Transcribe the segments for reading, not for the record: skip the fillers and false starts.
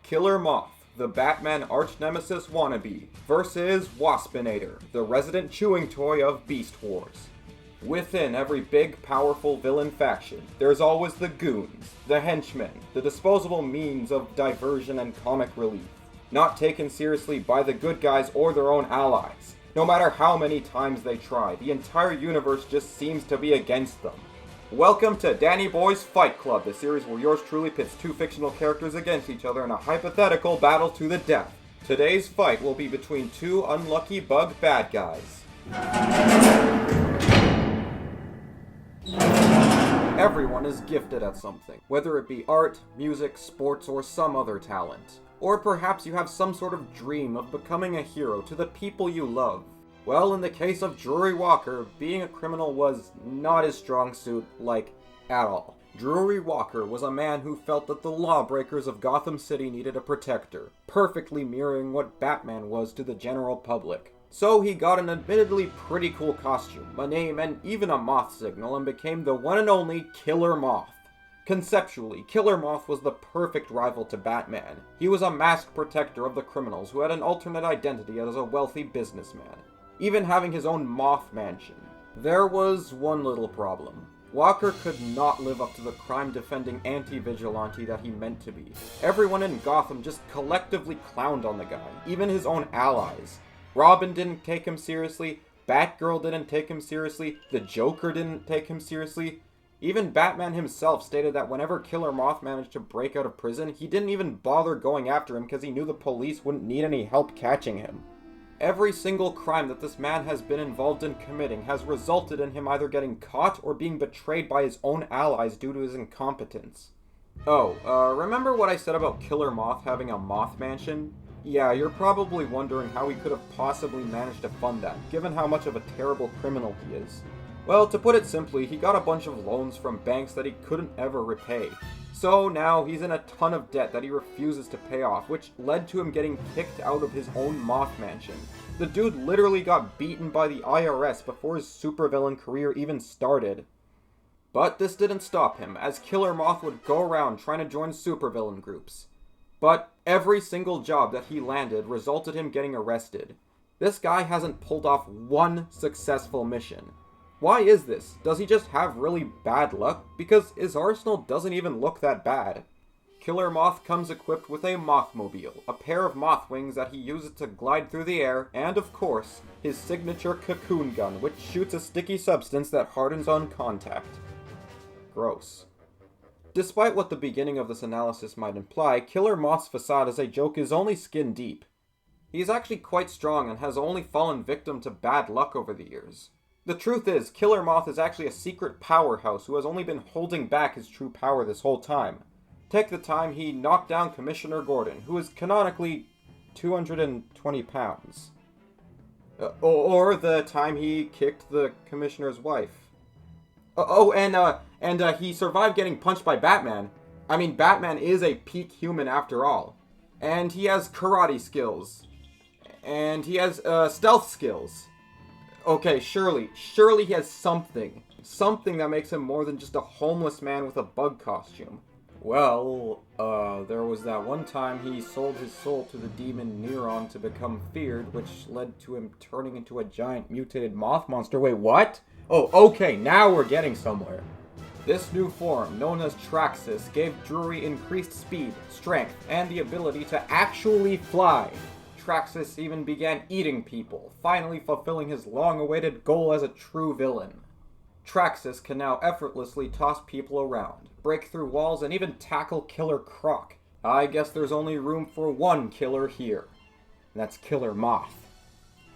Killer Moth, the Batman arch-nemesis wannabe, versus Waspinator, the resident chewing toy of Beast Wars. Within every big, powerful villain faction, there's always the goons, the henchmen, the disposable means of diversion and comic relief, not taken seriously by the good guys or their own allies. No matter how many times they try, the entire universe just seems to be against them. Welcome to Danny Boy's Fight Club, the series where yours truly pits two fictional characters against each other in a hypothetical battle to the death. Today's fight will be between two unlucky bug bad guys. Everyone is gifted at something, whether it be art, music, sports, or some other talent. Or perhaps you have some sort of dream of becoming a hero to the people you love. Well, in the case of Drury Walker, being a criminal was not his strong suit, at all. Drury Walker was a man who felt that the lawbreakers of Gotham City needed a protector, perfectly mirroring what Batman was to the general public. So he got an admittedly pretty cool costume, a name, and even a moth signal, and became the one and only Killer Moth. Conceptually, Killer Moth was the perfect rival to Batman. He was a masked protector of the criminals who had an alternate identity as a wealthy businessman, even having his own Moth mansion. There was one little problem. Walker could not live up to the crime-defending anti-vigilante that he meant to be. Everyone in Gotham just collectively clowned on the guy, even his own allies. Robin didn't take him seriously, Batgirl didn't take him seriously, the Joker didn't take him seriously. Even Batman himself stated that whenever Killer Moth managed to break out of prison, he didn't even bother going after him because he knew the police wouldn't need any help catching him. Every single crime that this man has been involved in committing has resulted in him either getting caught or being betrayed by his own allies due to his incompetence. Remember what I said about Killer Moth having a Moth mansion? Yeah, you're probably wondering how he could have possibly managed to fund that, given how much of a terrible criminal he is. Well, to put it simply, he got a bunch of loans from banks that he couldn't ever repay. So now he's in a ton of debt that he refuses to pay off, which led to him getting kicked out of his own Moth mansion. The dude literally got beaten by the IRS before his supervillain career even started. But this didn't stop him, as Killer Moth would go around trying to join supervillain groups. But every single job that he landed resulted in him getting arrested. This guy hasn't pulled off one successful mission. Why is this? Does he just have really bad luck? Because his arsenal doesn't even look that bad. Killer Moth comes equipped with a Mothmobile, a pair of moth wings that he uses to glide through the air, and of course, his signature cocoon gun, which shoots a sticky substance that hardens on contact. Gross. Despite what the beginning of this analysis might imply, Killer Moth's facade as a joke is only skin deep. He is actually quite strong and has only fallen victim to bad luck over the years. The truth is, Killer Moth is actually a secret powerhouse who has only been holding back his true power this whole time. Take the time he knocked down Commissioner Gordon, who is canonically 220 pounds. Or the time he kicked the Commissioner's wife. And he survived getting punched by Batman. I mean, Batman is a peak human after all. And he has karate skills. And he has stealth skills. Okay, surely he has something. Something that makes him more than just a homeless man with a bug costume. Well, there was that one time he sold his soul to the demon Neuron to become feared, which led to him turning into a giant mutated moth monster. Wait, what? Oh, okay, now we're getting somewhere. This new form, known as Traxxas, gave Drury increased speed, strength, and the ability to actually fly. Traxxas even began eating people, finally fulfilling his long-awaited goal as a true villain. Traxxas can now effortlessly toss people around, break through walls, and even tackle Killer Croc. I guess there's only room for one killer here. And that's Killer Moth.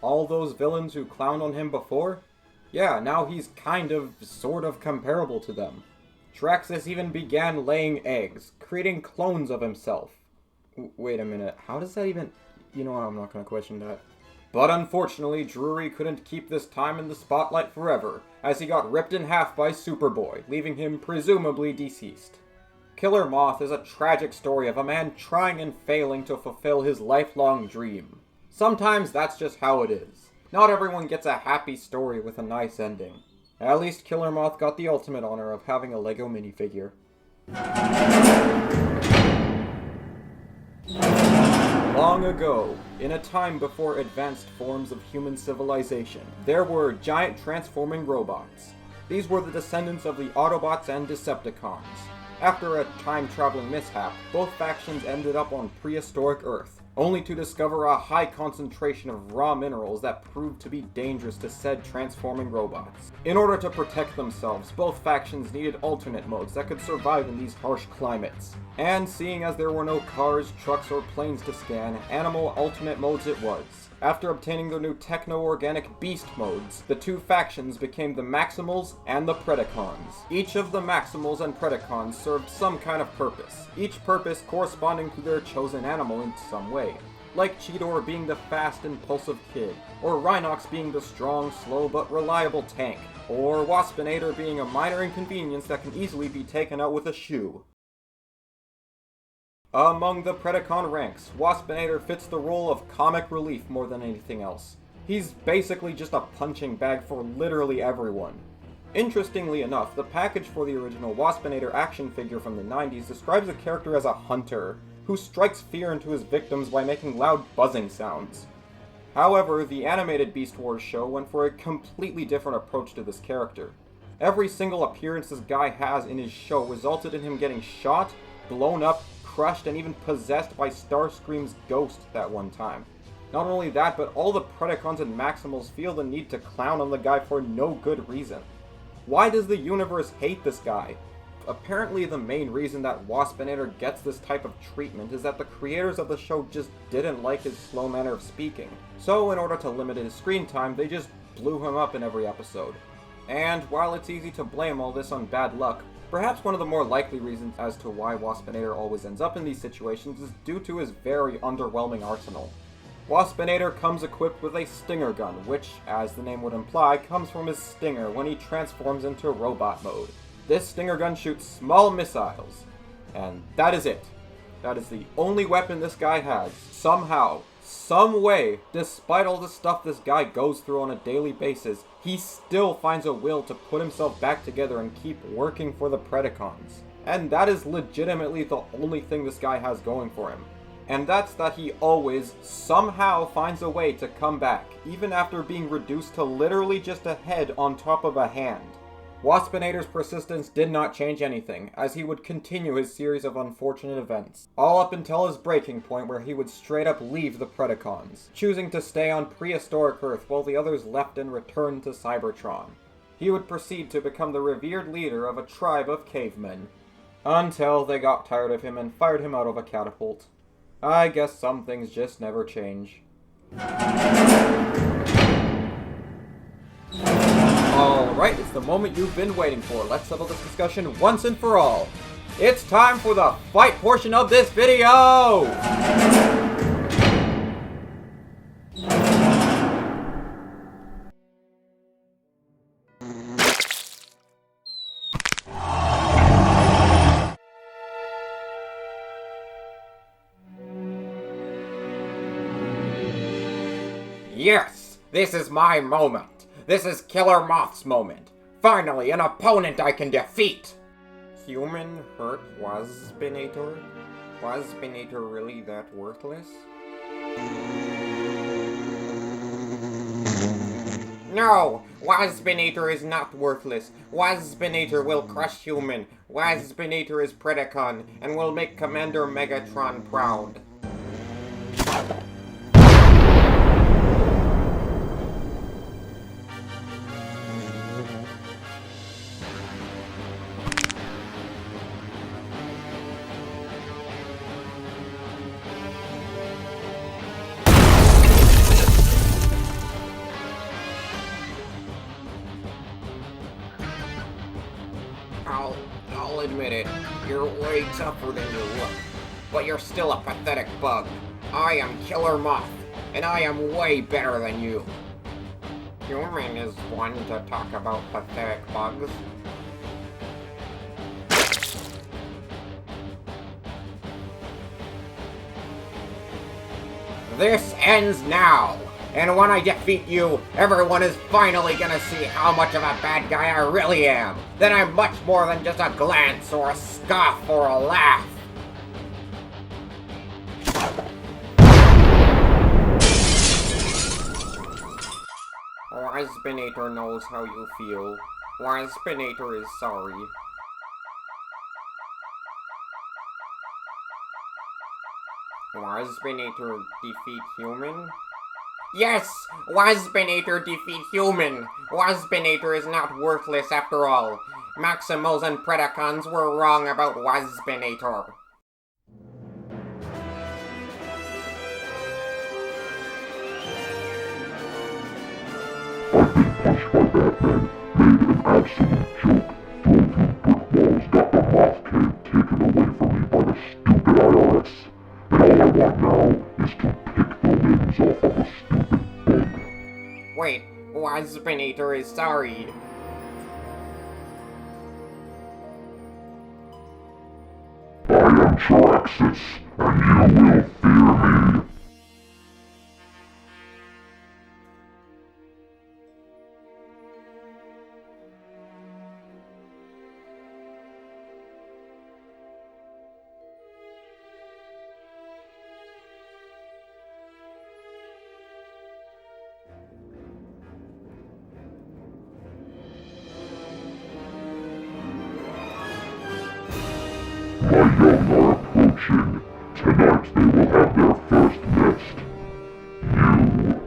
All those villains who clowned on him before? Yeah, now he's sort of comparable to them. Traxxas even began laying eggs, creating clones of himself. Wait a minute, how does that even... You know what, I'm not going to question that. But unfortunately, Drury couldn't keep this time in the spotlight forever, as he got ripped in half by Superboy, leaving him presumably deceased. Killer Moth is a tragic story of a man trying and failing to fulfill his lifelong dream. Sometimes that's just how it is. Not everyone gets a happy story with a nice ending. At least Killer Moth got the ultimate honor of having a Lego minifigure. Long ago, in a time before advanced forms of human civilization, there were giant transforming robots. These were the descendants of the Autobots and Decepticons. After a time-traveling mishap, both factions ended up on prehistoric Earth, only to discover a high concentration of raw minerals that proved to be dangerous to said transforming robots. In order to protect themselves, both factions needed alternate modes that could survive in these harsh climates. And seeing as there were no cars, trucks, or planes to scan, animal alternate modes it was. After obtaining their new techno-organic beast modes, the two factions became the Maximals and the Predicons. Each of the Maximals and Predicons served some kind of purpose, each purpose corresponding to their chosen animal in some way. Like Cheetor being the fast, impulsive kid, or Rhinox being the strong, slow, but reliable tank, or Waspinator being a minor inconvenience that can easily be taken out with a shoe. Among the Predicon ranks, Waspinator fits the role of comic relief more than anything else. He's basically just a punching bag for literally everyone. Interestingly enough, the package for the original Waspinator action figure from the 90s describes the character as a hunter, who strikes fear into his victims by making loud buzzing sounds. However, the animated Beast Wars show went for a completely different approach to this character. Every single appearance this guy has in his show resulted in him getting shot, blown up, crushed, and even possessed by Starscream's ghost that one time. Not only that, but all the Predicons and Maximals feel the need to clown on the guy for no good reason. Why does the universe hate this guy? Apparently the main reason that Waspinator gets this type of treatment is that the creators of the show just didn't like his slow manner of speaking. So in order to limit his screen time, they just blew him up in every episode. And while it's easy to blame all this on bad luck, perhaps one of the more likely reasons as to why Waspinator always ends up in these situations is due to his very underwhelming arsenal. Waspinator comes equipped with a stinger gun, which, as the name would imply, comes from his stinger when he transforms into robot mode. This stinger gun shoots small missiles, and that is it. That is the only weapon this guy has. Somehow, some way, despite all the stuff this guy goes through on a daily basis, he still finds a will to put himself back together and keep working for the Predicons. And that is legitimately the only thing this guy has going for him. And that's that he always, somehow, finds a way to come back, even after being reduced to literally just a head on top of a hand. Waspinator's persistence did not change anything, as he would continue his series of unfortunate events, all up until his breaking point where he would straight up leave the Predicons, choosing to stay on prehistoric Earth while the others left and returned to Cybertron. He would proceed to become the revered leader of a tribe of cavemen, until they got tired of him and fired him out of a catapult. I guess some things just never change. Alright, it's the moment you've been waiting for. Let's settle this discussion once and for all. It's time for the fight portion of this video! Yes, this is my moment. This is Killer Moth's moment. Finally, an opponent I can defeat! Human hurt Waspinator? Waspinator really that worthless? No! Waspinator is not worthless. Waspinator will crush human. Waspinator is Predicon, and will make Commander Megatron proud. I'll admit it, you're way tougher than you look, but you're still a pathetic bug. I am Killer Moth, and I am way better than you. Human is one to talk about pathetic bugs. This ends now! And when I defeat you, everyone is finally gonna see how much of a bad guy I really am. That I'm much more than just a glance or a scoff or a laugh. Waspinator knows how you feel. Waspinator is sorry. Waspinator defeat human? Yes! Waspinator defeat human! Waspinator is not worthless after all. Maximals and predicons were wrong about Waspinator. I've been punched by Batman, made an absolute joke, drove through brick walls, got the Moth cave taken away from me by the stupid IRS, and all I want now is to pick the limbs off of a stupid bug. Wait, Waspinator is sorry. I am Traxxas, and you will fear me. My young are approaching. Tonight they will have their first nest. You.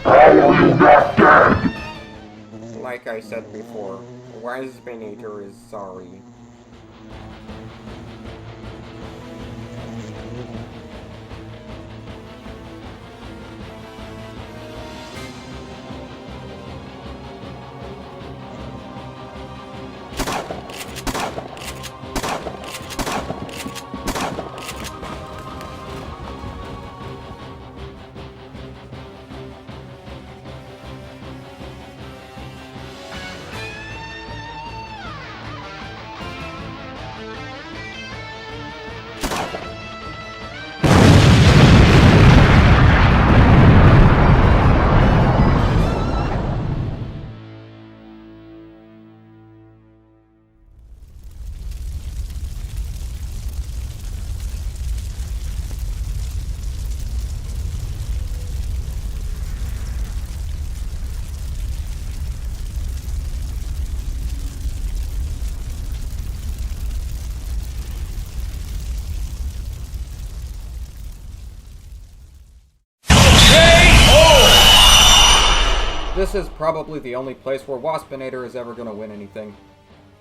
How are you not dead? Like I said before, Waspinator is sorry. This is probably the only place where Waspinator is ever going to win anything.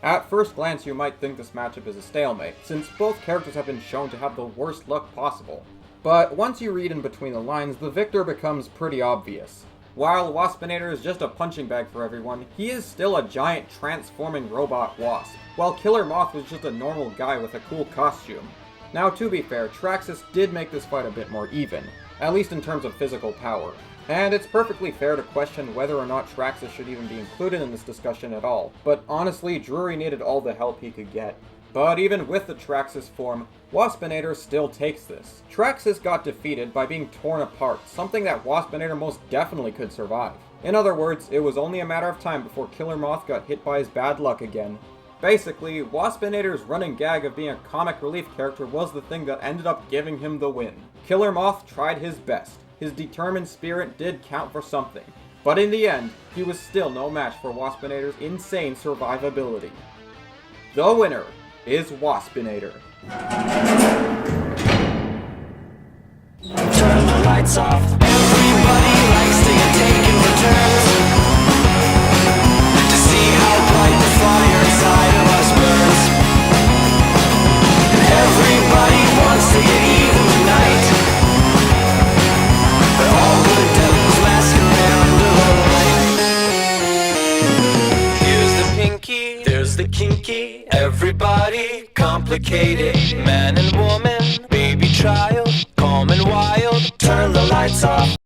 At first glance, you might think this matchup is a stalemate, since both characters have been shown to have the worst luck possible. But once you read in between the lines, the victor becomes pretty obvious. While Waspinator is just a punching bag for everyone, he is still a giant transforming robot wasp, while Killer Moth was just a normal guy with a cool costume. Now, to be fair, Traxxas did make this fight a bit more even, at least in terms of physical power. And it's perfectly fair to question whether or not Traxxas should even be included in this discussion at all, but honestly, Drury needed all the help he could get. But even with the Traxxas form, Waspinator still takes this. Traxxas got defeated by being torn apart, something that Waspinator most definitely could survive. In other words, it was only a matter of time before Killer Moth got hit by his bad luck again. Basically, Waspinator's running gag of being a comic relief character was the thing that ended up giving him the win. Killer Moth tried his best. His determined spirit did count for something, but in the end, he was still no match for Waspinator's insane survivability. The winner is Waspinator. Turn the lights off. Everybody likes to get taken returns to see how bright the fire inside of us burns. And everybody wants to get even tonight, but all the devils masquerade under the light. Here's the pinky, there's the kinky. Everybody come complicated. Man and woman, baby child, calm and wild. Turn the lights off.